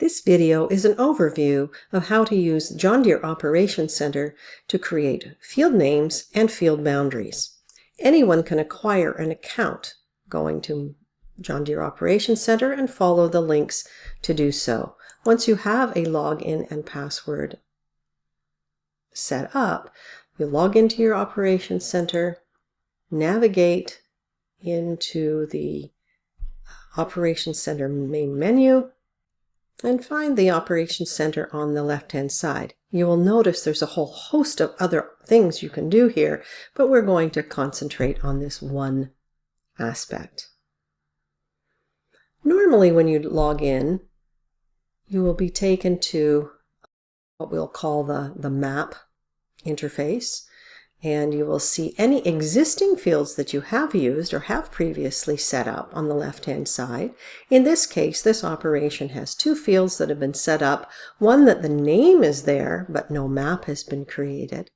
This video is an overview of how to use John Deere Operations Center to create field names and field boundaries. Anyone can acquire an account going to John Deere Operations Center and follow the links to do so. Once you have a login and password set up, you log into your Operations Center, navigate into the Operations Center main menu, and find the Operations Center on the left-hand side. You will notice there's a whole host of other things you can do here, but we're going to concentrate on this one aspect. Normally when you log in, you will be taken to what we'll call the map interface, and you will see any existing fields that you have used or have previously set up on the left-hand side. In this case, this operation has two fields that have been set up, one that the name is there, but no map has been created.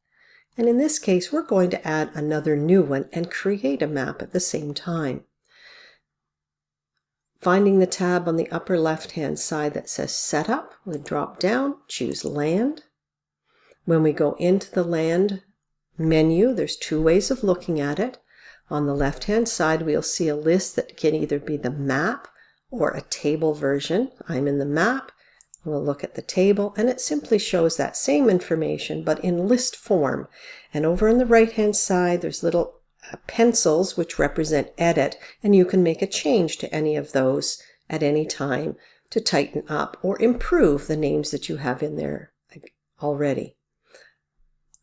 And in this case, we're going to add another new one and create a map at the same time. Finding the tab on the upper left-hand side that says Setup, we drop down, choose Land. When we go into the Land menu, there's two ways of looking at it. On the left-hand side, we'll see a list that can either be the map or a table version. I'm in the map. We'll look at the table, and it simply shows that same information, but in list form. And over on the right-hand side, there's little pencils which represent edit, and you can make a change to any of those at any time to tighten up or improve the names that you have in there already.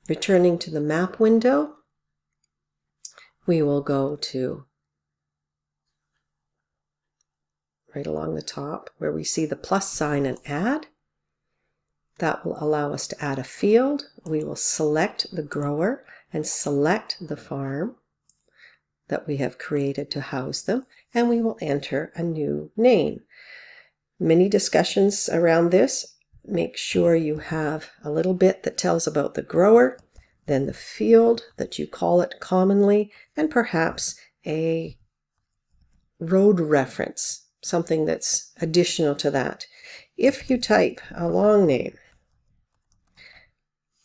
Returning to the map window, we will go to right along the top where we see the plus sign and add. That will allow us to add a field. We will select the grower and select the farm that we have created to house them, and we will enter a new name. Many discussions around this. Make sure you have a little bit that tells about the grower, then the field that you call it commonly, and perhaps a road reference, something that's additional to that. If you type a long name,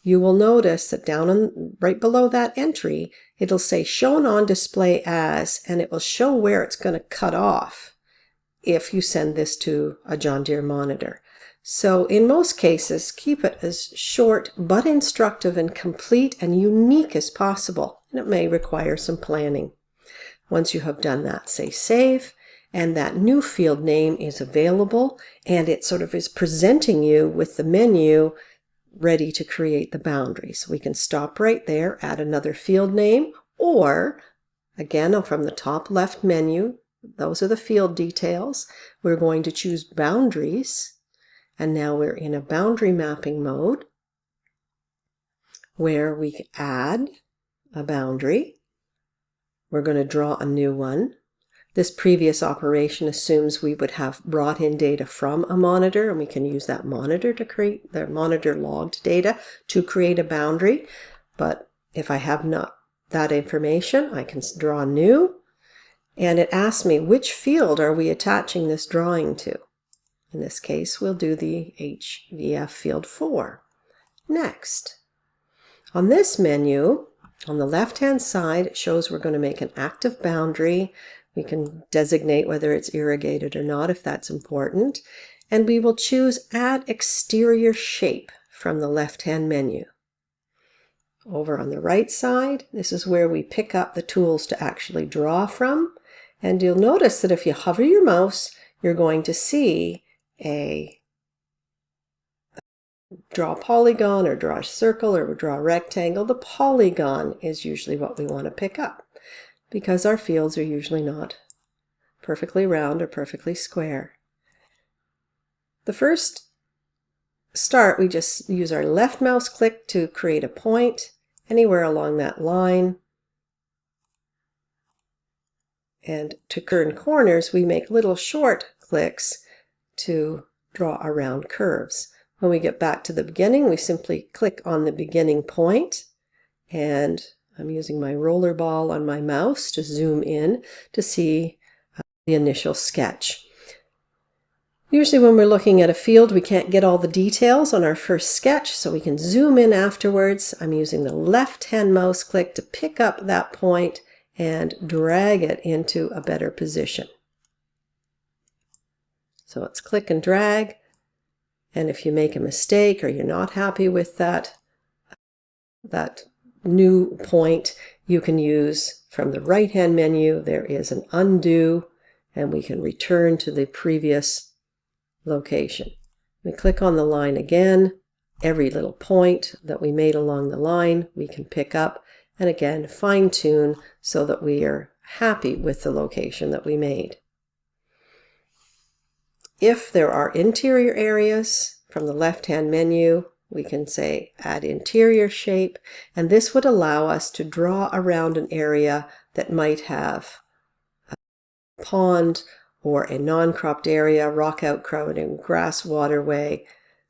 you will notice that right below that entry, it'll say shown on display as, and it will show where it's going to cut off if you send this to a John Deere monitor. So in most cases, keep it as short but instructive and complete and unique as possible, and it may require some planning. Once you have done that, say save, and that new field name is available, and it sort of is presenting you with the menu ready to create the boundaries. We can stop right there, add another field name, or again from the top left menu, those are the field details. We're going to choose boundaries. And now we're in a boundary mapping mode where we add a boundary. We're going to draw a new one. This previous operation assumes we would have brought in data from a monitor, and we can use that monitor to create the monitor logged data to create a boundary. But if I have not that information, I can draw new. And it asks me, which field are we attaching this drawing to? In this case, we'll do the HVF field 4. Next. On this menu, on the left-hand side, it shows we're going to make an active boundary. We can designate whether it's irrigated or not if that's important. And we will choose Add Exterior Shape from the left-hand menu. Over on the right side, this is where we pick up the tools to actually draw from. And you'll notice that if you hover your mouse, you're going to see draw a polygon or draw a circle or draw a rectangle. The polygon is usually what we want to pick up because our fields are usually not perfectly round or perfectly square. The first start, we just use our left mouse click to create a point anywhere along that line. And to turn corners, we make little short clicks to draw around curves. When we get back to the beginning, we simply click on the beginning point, and I'm using my roller ball on my mouse to zoom in to see the initial sketch. Usually when we're looking at a field, we can't get all the details on our first sketch, so we can zoom in afterwards. I'm using the left-hand mouse click to pick up that point and drag it into a better position. So it's click and drag, and if you make a mistake or you're not happy with that new point, you can use from the right-hand menu, there is an undo, and we can return to the previous location. We click on the line again. Every little point that we made along the line we can pick up and again fine-tune so that we are happy with the location that we made. If there are interior areas, from the left-hand menu we can say add interior shape, and this would allow us to draw around an area that might have a pond or a non-cropped area, rock outcropping, grass waterway,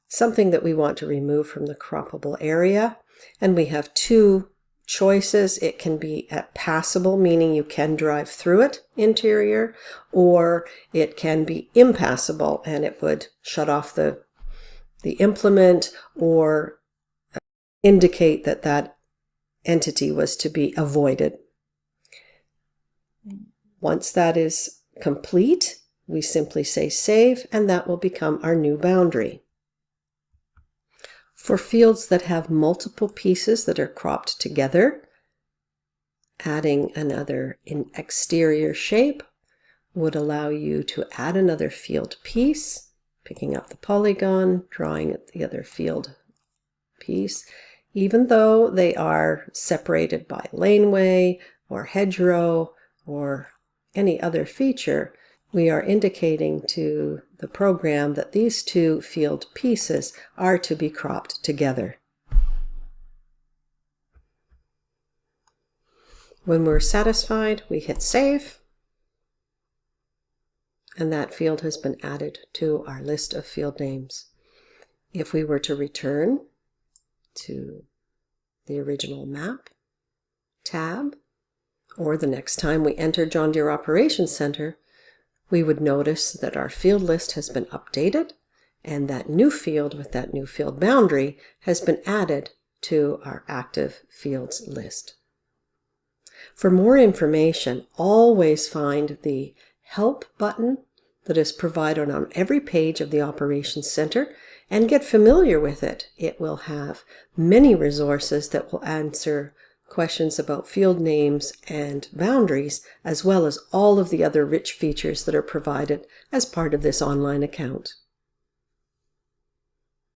something that we want to remove from the croppable area. And we have two choices. It can be at passable, meaning you can drive through it, interior, or it can be impassable, and it would shut off the implement or indicate that that entity was to be avoided. Once that is complete, we simply say save, and that will become our new boundary. For fields that have multiple pieces that are cropped together, adding another exterior shape would allow you to add another field piece, picking up the polygon, drawing the other field piece, even though they are separated by laneway or hedgerow or any other feature. We are indicating to the program that these two field pieces are to be cropped together. When we're satisfied, we hit save, and that field has been added to our list of field names. If we were to return to the original map tab, or the next time we enter John Deere Operations Center, we would notice that our field list has been updated and that new field with that new field boundary has been added to our active fields list. For more information, always find the Help button that is provided on every page of the Operations Center and get familiar with it. It will have many resources that will answer questions about field names and boundaries, as well as all of the other rich features that are provided as part of this online account.